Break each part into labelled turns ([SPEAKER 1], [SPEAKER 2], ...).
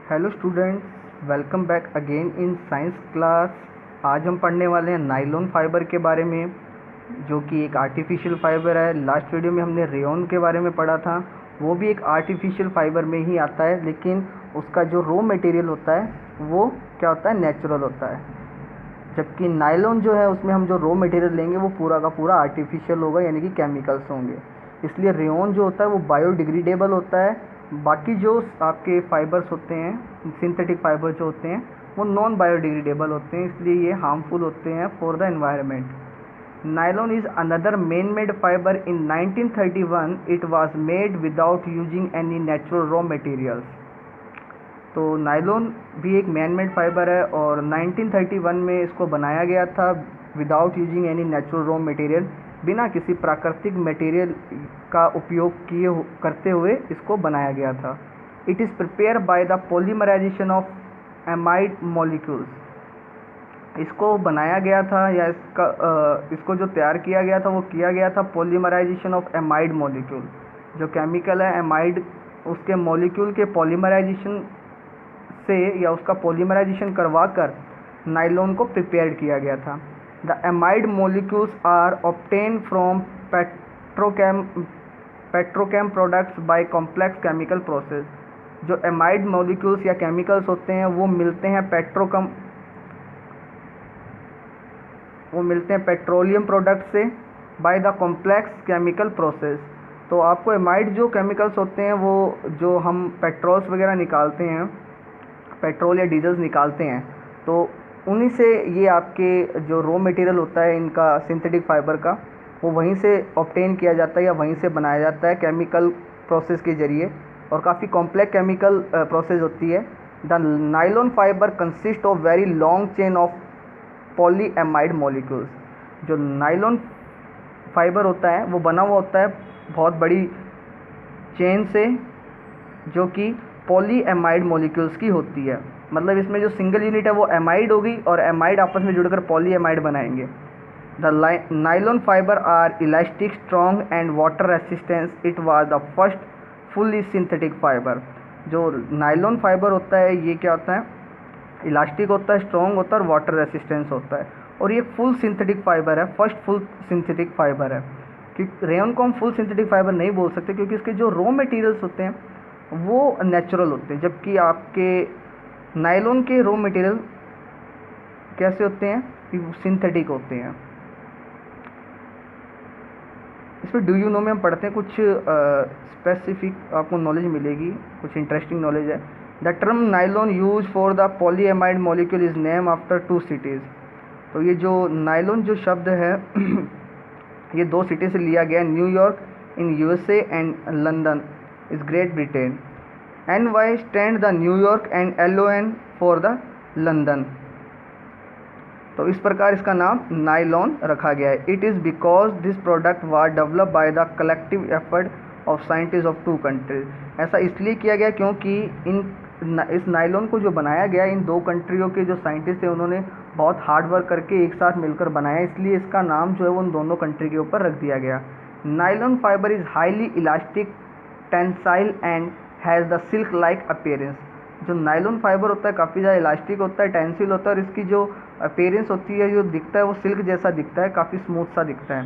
[SPEAKER 1] Hello students, welcome back again in science class. आज हम पढ़ने वाले हैं नाइलॉन फाइबर के बारे में, जो कि एक आर्टिफिशियल फाइबर है। लास्ट वीडियो में हमने रेयॉन के बारे में पढ़ा था। वो भी एक आर्टिफिशियल फाइबर में ही आता है, लेकिन उसका जो रॉ मटेरियल होता है वो क्या होता है, नेचुरल होता है। जबकि नायलॉन जो है उसमें हम जो रॉ मटेरियल लेंगे वो पूरा का पूरा आर्टिफिशियल होगा, यानी कि केमिकल्स होंगे। इसलिए रेयॉन जो होता है वो बायोडिग्रेडेबल होता है। बाकी जो आपके फाइबर्स होते हैं, सिंथेटिक फाइबर जो होते हैं, वो नॉन बायोडिग्रेडेबल होते हैं, इसलिए ये हार्मफुल होते हैं for the environment. Nylon is another man made fibre. In 1931 it was made without using any natural raw materials. तो नायलॉन भी एक मैन मेड फाइबर है और 1931 में इसको बनाया गया था without using any natural raw material, बिना किसी प्राकृतिक मटेरियल का उपयोग करते हुए इसको बनाया गया था। It is prepare by the polymerization of amide molecules. इसको बनाया गया था या इसको जो तैयार किया गया था वो किया गया था पॉलीमराइजेशन ऑफ एमाइड मॉलिक्यूल। जो केमिकल है एमाइड, उसके मॉलिक्यूल के पॉलीमराइजेशन से या उसका पॉलीमराइजेशन करवा कर नायलॉन को प्रिपेयर किया गया था। The amide molecules are obtain from petrochem products by complex chemical process. जो एमाइड मॉलिक्यूल्स या केमिकल्स होते हैं वो मिलते हैं पेट्रोलियम प्रोडक्ट से by the complex chemical process. तो आपको एमाइड जो केमिकल्स होते हैं वो जो हम पेट्रोल्स वगैरह निकालते हैं, पेट्रोल या डीजल्स निकालते हैं, तो उन्हीं से ये आपके जो रॉ मटेरियल होता है इनका सिंथेटिक फाइबर का, वो वहीं से ऑब्टेन किया जाता है या वहीं से बनाया जाता है केमिकल प्रोसेस के ज़रिए, और काफ़ी कॉम्प्लेक्स केमिकल प्रोसेस होती है। The nylon fibre consist of very long chain of polyamide molecules. जो नायलॉन फाइबर होता है वो बना हुआ होता है बहुत बड़ी चेन से, जो कि पॉलीएमाइड मॉलिक्यूल्स की होती है। मतलब इसमें जो सिंगल यूनिट है वो एमाइड होगी और एमाइड आपस में जुड़कर पॉलीएमाइड बनाएंगे। The nylon fibre are elastic, strong and water resistance. It was the first fully synthetic fibre. जो नायलॉन फाइबर होता है ये क्या होता है, इलास्टिक होता है, स्ट्रॉन्ग होता है और वाटर रेसिस्टेंस होता है, और ये फुल सिंथेटिक फाइबर है, फर्स्ट फुल सिंथेटिक फाइबर है। क्योंकि रेयॉन को हम फुल सिंथेटिक फाइबर नहीं बोल सकते क्योंकि इसके जो रॉ मटेरियल्स होते हैं वो नेचुरल होते हैं, जबकि आपके नायलॉन के रॉ मटेरियल कैसे होते हैं, सिंथेटिक होते हैं। इसमें डू यू नो में हम पढ़ते हैं, कुछ स्पेसिफिक आपको नॉलेज मिलेगी, कुछ इंटरेस्टिंग नॉलेज है। The term nylon use for the polyamide molecule is name after two cities. तो ये जो नायलॉन जो शब्द है ये दो सिटी से लिया गया है, New York in USA and London is great Britain. NY stand the New York and LON for the London. तो इस प्रकार इसका नाम नायलॉन रखा गया है। It is because this product was developed by the collective effort of scientist of two countries. ऐसा इसलिए किया गया क्योंकि इस नायलॉन को जो बनाया गया इन दो कंट्रियों के जो साइंटिस्ट थे उन्होंने बहुत हार्ड वर्क करके एक साथ मिलकर बनाया, इसलिए इसका नाम जो है वो उन दोनों कंट्री के ऊपर रख दिया गया। Nylon fibre is highly elastic, tensile and has the silk like appearance. जो नायलॉन फाइबर होता है काफ़ी ज़्यादा इलास्टिक होता है, टेंसिल होता है, और इसकी जो अपीयरेंस होती है, जो दिखता है वो सिल्क जैसा दिखता है, काफ़ी स्मूथ सा दिखता है।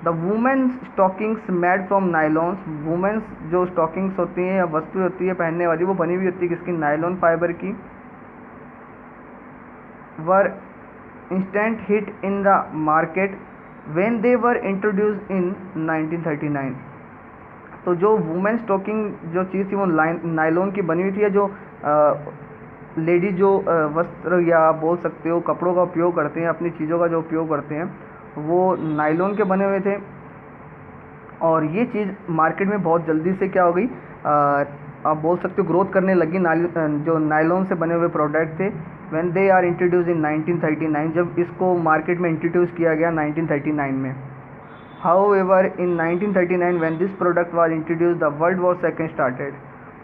[SPEAKER 1] The womens stockings made from nylons. Womens जो स्टॉकिंग्स होती हैं या वस्तु होती है पहनने वाली, वो बनी हुई होती है किसकी, नायलॉन फाइबर की। Were instant hit in the market when they were introduced in 1939। तो जो वुमेन स्टॉकिंग जो चीज़ थी वो नायलॉन की बनी हुई थी, या जो लेडी जो वस्त्र या आप बोल सकते हो कपड़ों का उपयोग करते हैं, अपनी चीज़ों का जो उपयोग करते हैं, वो नायलॉन के बने हुए थे। और ये चीज़ मार्केट में बहुत जल्दी से क्या हो गई, आप बोल सकते हो ग्रोथ करने लगी। जो नायलॉन से बने हुए प्रोडक्ट थे, when they are introduce in 1939, जब इसको मार्केट में इंट्रोड्यूस किया गया 1939 में। However, in 1939 when this product was introduced, the World War II started।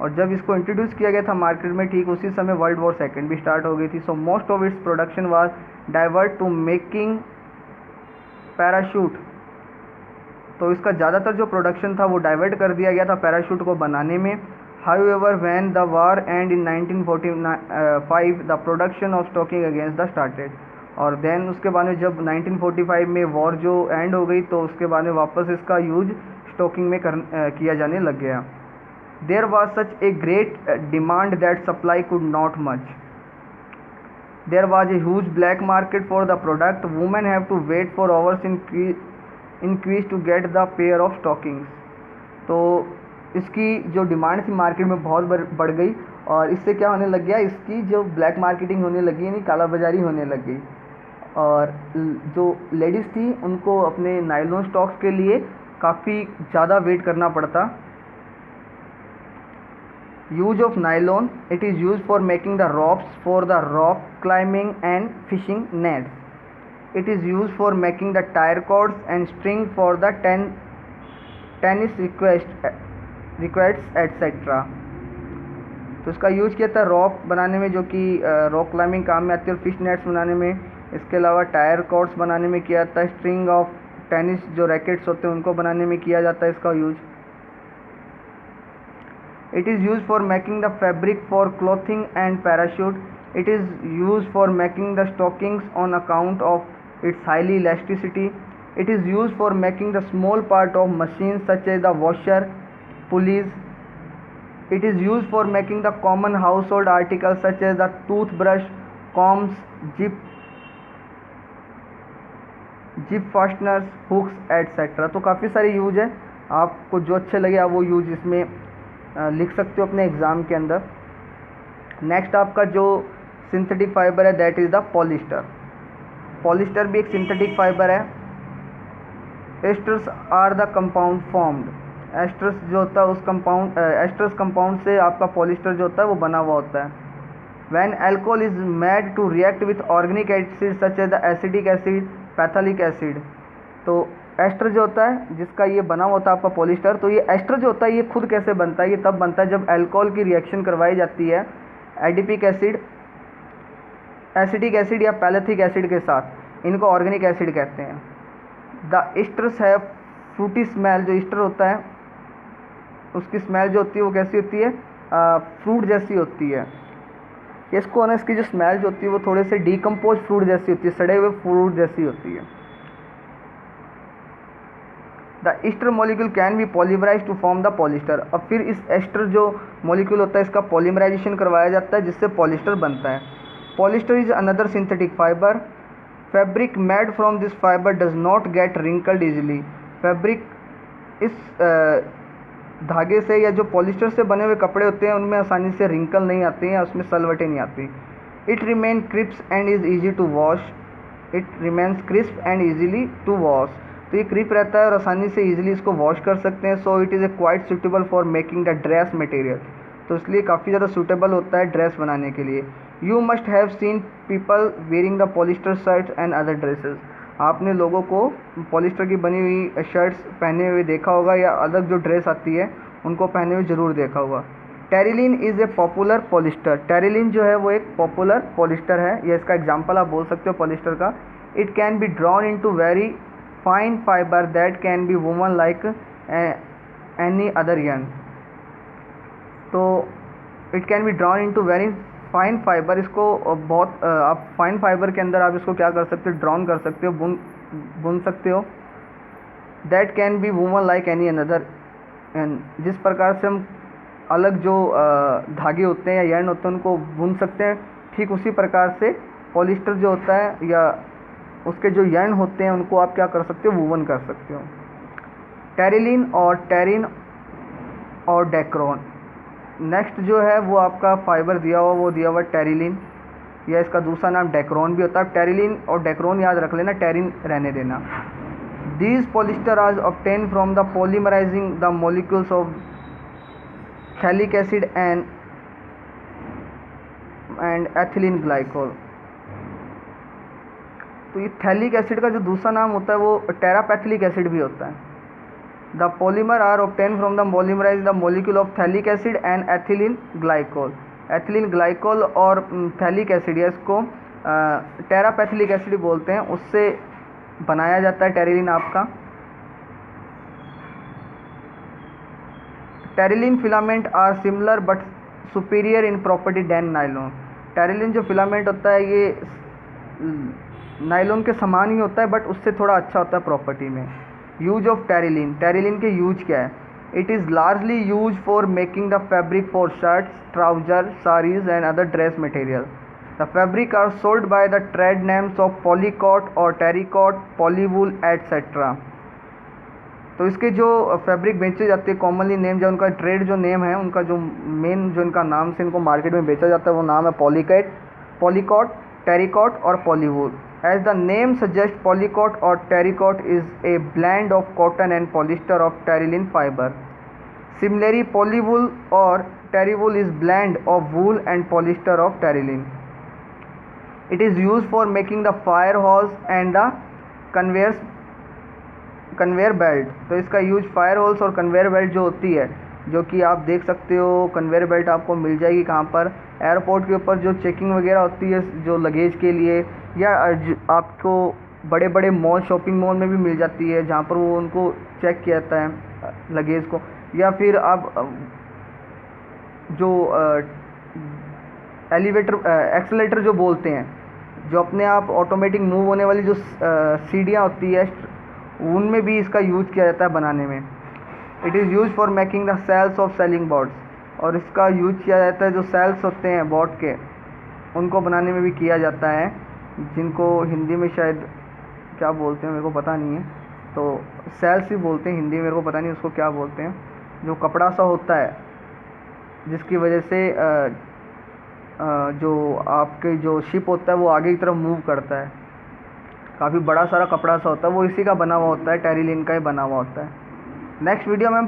[SPEAKER 1] और जब इसको इंट्रोड्यूस किया गया था मार्केट में, ठीक उसी समय वर्ल्ड वॉर सेकेंड भी स्टार्ट हो गई थी। So most of its production was divert to making parachute. तो इसका ज़्यादातर जो प्रोडक्शन था वो डाइवर्ट कर दिया गया था पैराशूट को बनाने में। However, when the war ended in 1945, the production of stocking against the started. और देन उसके बाद में जब 1945 में वॉर जो एंड हो गई तो उसके बाद में वापस इसका यूज स्टॉकिंग में किया जाने लग गया. There was such a great demand that supply could not much. There was a huge black market for the product. Women have to wait for hours in queues to get the pair of stockings. तो इसकी जो demand थी market में बहुत बढ़ गई और इससे क्या होने लग गया, इसकी जो ब्लैक मार्केटिंग होने लगी यानी कालाबाजारी होने लग गई और जो लेडीज़ थी उनको अपने नायलॉन स्टॉक्स के लिए काफ़ी ज़्यादा वेट करना पड़ता. Use of nylon, it is use for making the ropes for the rock climbing and fishing nets. It is use for making the tyre cords and string for the tennis requests etcetera. तो इसका use किया था rock बनाने में जो कि rock climbing काम में आती है और फिश नेट्स बनाने में. इसके अलावा टायर कॉर्ड्स बनाने में किया जाता है. स्ट्रिंग ऑफ टेनिस जो रैकेट्स होते हैं उनको बनाने में किया जाता है इसका use. It is use for making the fabric for clothing and parachute. It is use for making the stockings on account of its highly elasticity. It is used for making the small part of machines such as the washer, pulleys. It is used for making the common household articles such as the toothbrush, combs, zip fasteners, hooks, etc. तो काफ़ी सारे use है, आपको जो अच्छे लगे आप वो यूज इसमें लिख सकते हो अपने एग्ज़ाम के अंदर. नेक्स्ट आपका जो सिंथेटिक फाइबर है that is the polyester. Polyester भी एक सिंथेटिक फाइबर है. Esters are the compound formed. Esters जो होता है उस कंपाउंड एस्टर्स कंपाउंड से आपका पॉलिस्टर जो होता है वो बना हुआ होता है. When alcohol is made to react with organic acid such as the acidic acid, phthalic acid. तो एस्टर जो होता है जिसका ये बना हुआ होता है आपका पॉलिस्टर, तो ये एस्टर जो होता है ये खुद कैसे बनता है, ये तब बनता है जब अल्कोहल की रिएक्शन करवाई जाती है एडिपिक एसिड, एसिडिक एसिड या पैलेथिक एसिड के साथ. इनको ऑर्गेनिक एसिड कहते हैं. द एस्टर्स है फ्रूटी स्मेल. जो एस्टर होता है उसकी स्मेल जो होती है वो कैसी होती है, फ्रूट जैसी होती है. इसको ना इसकी जो स्मेल जो होती है वो थोड़े से डिकम्पोज फ्रूट जैसी होती है, सड़े हुए फ्रूट जैसी होती है. The ester molecule can be polymerize to form the polyester. अब फिर इस एस्टर जो मॉलिक्यूल होता है इसका पॉलीमराइजेशन करवाया जाता है जिससे पॉलिस्टर बनता है. Polyester is another synthetic fibre. Fabric made from this fibre does not gate wrinkled easily. Fabric इस धागे से या जो पॉलिस्टर से बने हुए कपड़े होते हैं उनमें आसानी से रिंकल नहीं आते हैं या उसमें सलवटें नहीं आती. It remain crisp and is easy to wash. It remains crisp and easily to wash. तो ये क्रिप रहता है और आसानी से ईजिली इसको वॉश कर सकते हैं. So it is a quite suitable for making the dress material. तो इसलिए काफ़ी ज़्यादा सूटेबल होता है ड्रेस बनाने के लिए. You must have seen people wearing the polyester shirts and other dresses. आपने लोगों को पॉलिस्टर की बनी हुई शर्ट्स पहने हुए देखा होगा या अलग जो ड्रेस आती है उनको पहने हुए ज़रूर देखा होगा. Terylene is a popular polyester. Terylene जो है वो एक पॉपुलर पॉलिस्टर है. या इसका एग्जाम्पल आप बोल सकते हो पॉलिस्टर का. It can be drawn into very fine fibre that can be woven like any other yarn. तो it can be drawn into very fine fibre. इसको बहुत आप फाइन फाइबर के अंदर आप इसको क्या कर सकते हो, ड्रॉन कर सकते हो, बुन सकते हो. That can be woven like any another. जिस प्रकार से हम अलग जो धागे होते हैं या yarn होते हैं उनको बुन सकते हैं, ठीक उसी प्रकार से पॉलिस्टर जो होता है या उसके जो yarn होते हैं उनको आप क्या कर सकते हो, वूवन कर सकते हो. टेरिलीन और टेरिन और डेक्रोन. नेक्स्ट जो है वो आपका फाइबर दिया हुआ वो दिया हुआ टेरिलीन या इसका दूसरा नाम डेक्रोन भी होता है. टेरिलीन और डेक्रोन याद रख लेना, टेरिन रहने देना. These polyester are obtain from the polymerizing the molecules of phthalic acid and ethylene glycol. तो ये थैलिक एसिड का जो दूसरा नाम होता है वो टेरापैथिलिक एसिड भी होता है. The polymer are obtain from the polymerize the molecule of phthalic acid and ethylene glycol. Ethylene glycol और थैलिक एसिड या इसको टेरापैथिलिक एसिड बोलते हैं, उससे बनाया जाता है टेरिलीन आपका. Terylene filament are similar but superior in property than nylon. Terylene जो फिलामेंट होता है ये नायलॉन के समान ही होता है बट उससे थोड़ा अच्छा होता है प्रॉपर्टी में। यूज ऑफ टेरिलिन, टेरिलिन के यूज क्या है? It is largely use for making the fabric for shirts, trouser, saris and other dress material. The fabric are sold by the trade names of Polycot और Terycot, पॉलीवूल etcetera. तो इसके जो fabric बेचे जाते हैं कॉमनली नेम जो उनका ट्रेड जो नेम है, उनका जो मेन जो इनका नाम से इनको मार्केट में बेचा जाता है वो नाम है पॉलीकॉट, टेरिकॉट और पॉलीवूल। As the name suggests, polycot or terrycot is a blend of cotton and polyester of terylene fiber. Similarly, polywool or terrywool is blend of wool and polyester of terylene. It is used for making the fire hose and the conveyor belt. तो इसका use fire holes और conveyor belt जो होती है, जो कि आप देख सकते हो कन्वेयर बेल्ट आपको मिल जाएगी कहाँ पर, एयरपोर्ट के ऊपर जो चेकिंग वगैरह होती है जो लगेज के लिए, या आपको बड़े बड़े मॉल, शॉपिंग मॉल में भी मिल जाती है जहाँ पर वो उनको चेक किया जाता है लगेज को। या फिर आप जो एक्सेलेटर जो बोलते हैं, जो अपने आप ऑटोमेटिक मूव होने वाली जो सीढ़ियाँ होती है, उनमें भी इसका यूज किया जाता है बनाने में। It is use for making the sails of sailing boards, और इसका यूज किया जाता है जो सेल्स होते हैं बोर्ड के, उनको बनाने में भी किया जाता है, जिनको हिंदी में शायद क्या बोलते हैं मेरे को पता नहीं है, तो सेल्स ही बोलते हैं हिंदी में, मेरे को पता नहीं उसको क्या बोलते हैं। जो कपड़ा सा होता है जिसकी वजह से जो आपके जो शिप होता है वो आगे की तरफ मूव करता है, काफ़ी बड़ा सारा कपड़ा सा होता है, वो इसी का बना हुआ होता है, टेरिलिन का ही बना हुआ होता है। नेक्स्ट वीडियो में हम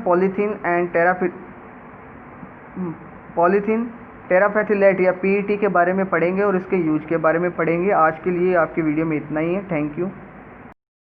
[SPEAKER 1] पॉलीथीन टेराफेथिलेट या पीईटी के बारे में पढ़ेंगे और इसके यूज के बारे में पढ़ेंगे। आज के लिए आपकी वीडियो में इतना ही है। Thank you.